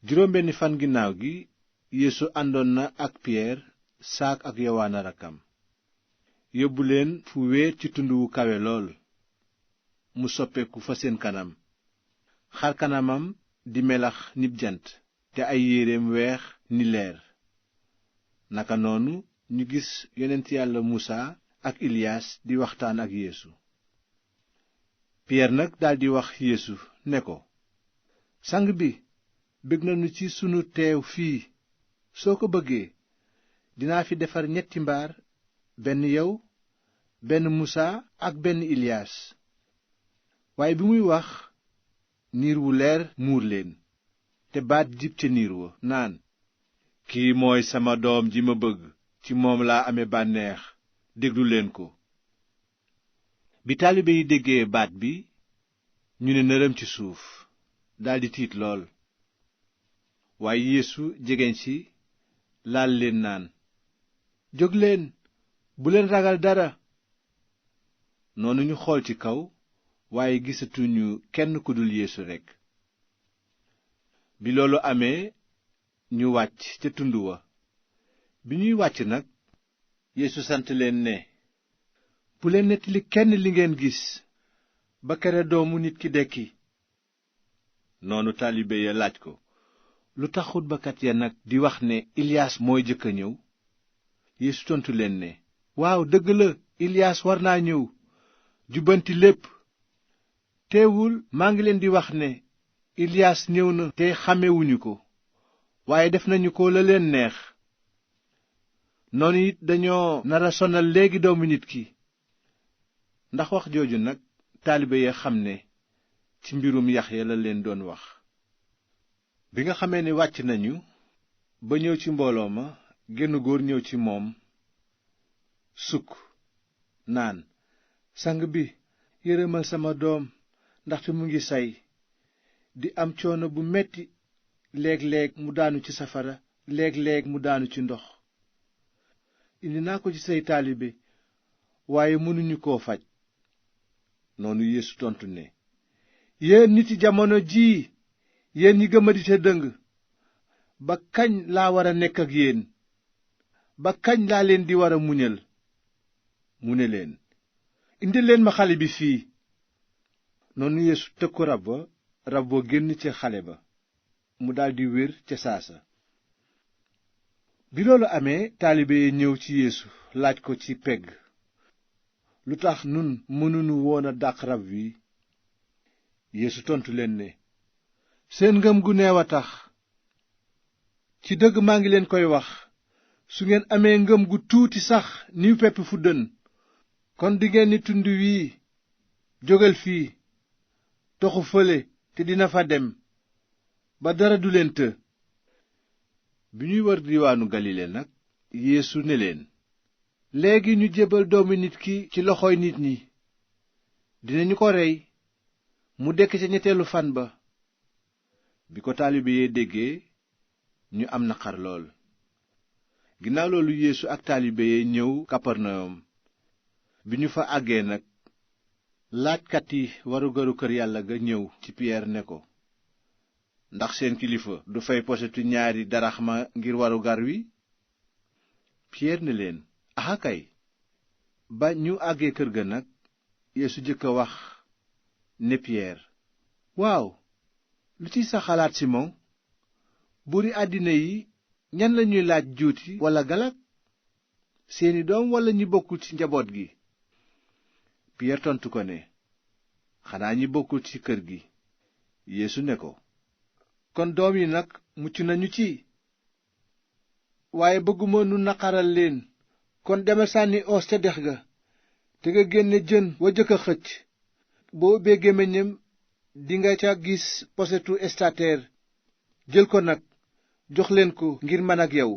juróom benni fan ginnaaw gi yeesu àndoon na ak piyeer saak ak yowaana rakkam yóbbu leen fu wéer ci tund wu kawe lool mu soppeeku fa seen kanam xar kanamam di melax nib jant te ay yéreem weex ni leer naka noonu ñu gis yonent yàlla musaa ak iliyaas di waxtaan ak yeesu piyeer nag daldi wax yeesu ne ko sang bi bég nañu ci sunu teew fii soo ko bëggee dinaa fi defar 3 mbaar benn yow benn musaa ak benn iliyaas waaye bi muy wax niir wu leer muur leen te baat jib ca niir wa naan kii mooy sama doom ji ma bëgg ci moom laa ame bànneex déglu leen ko bi taalibe yi déggee baat bi ñu ne nërëm ci suuf daldi tiit lool waaye yeesu jegeñ si laal leen naan jóg leen bu leen ragal dara noonu ñu xool ci kaw waaye gisatuñu kenn ku dul yeesu rekk bi loolu amee ñu wàcc ca tund wa bi ñuy wàcc nag yeesu sant leen ne bu leen nettali kenn li ngeen gis ba kere doomu nit ki dekki noonu taalibe ya laaj ko lu tax xutbakat ya nag di wax ne iliyaas mooy jëkk a ñëw yeesu tontu leen ne waaw dëgg la iliyaas war naa ñëw jubbanti lépp teewul maa ngi leen di wax ne iliyaas ñëw na te xàmmewuñu ko waaye def nañu ko la leen neex noonu it dañoo nara sonal léegi doomu nit ki ndax wax jooju nag taalibe ya xam ne ci mbirum Yaxya la leen doon wax bi nga xamee ne wàcc nañu ba ñëw ci mbooloo ma genn góor ñëw ci moom sukk naan sang bi yërëmal sama doom ndaxte mu ngi say di am coono bu metti léeg-léeg mu daanu ci safara léeg-léeg mu daanu ci ndox indi naa ko ci say taalibe waaye mënuñu koo faj noonu Yeesu tontu ne yéen niti jamono jii yéen ñi gëmadi te dëng ba kañ laa war a nekk ak yéen ba kañ laa leen di war a muñal mu ne leen indi leen ma xale bi fii noonu Yeesu tëkku rab wa génn ca xale ba mu daldi wér ca saasa bi loolu amee taalibe yi ñëw ci Yeesu laaj ko ci pegg lu tax nun mënunu woon a dàq rab wi Yeesu tontu leen ne seen ngëm gu neew a tax ci dëgg maa ngi leen koy wax su ngeen amee ngëm gu tuuti sax niw pepp fuddën kon dingeen ni tund wii jógal fii toxu fële te dina fa dem ba dara du leen të bi ñuy wër diwaanu Galile nag Yeesu ne leen léegi ñu jébbal doomu nit ki ci loxoy nit ñi dinañu ko rey mu dekk ca 3 fan ba bi ko taalibe yee déggee ñu am naqar lool ginnaaw loolu Yeesu ak taalibe yee ñëw Kaparnayom bi ñu fa àggee nag laajkat yi warugaru kër yàlla ga ñëw ci Piyeer ne ko ndax seen kilifa du fay posetu 2 daraxma ngir warugar wi Piyeer ne leen axakay ba ñu àggee kër ga nag Yeesu jëkk a wax ne Piyeer waaw lu ci sa xalaat Simon buuri àddina yi ñan lañuy laaj juuti walla galak seeni doom walla ñi bokkul ci njaboot gi Piyeer tontu ko ne xanaa ñi bokkul ci kër gi Yeesu ne ko kon doom yi nag mucc nañu ci waaye bëgguma nu naqaral leen kon demal sànni oos ca dex ga te nga génne jën wa jëkk a xëcc boo ubbee gémmiñam dinga ca gis posetu estateer jël ko nag jox leen ko ngir man ak yow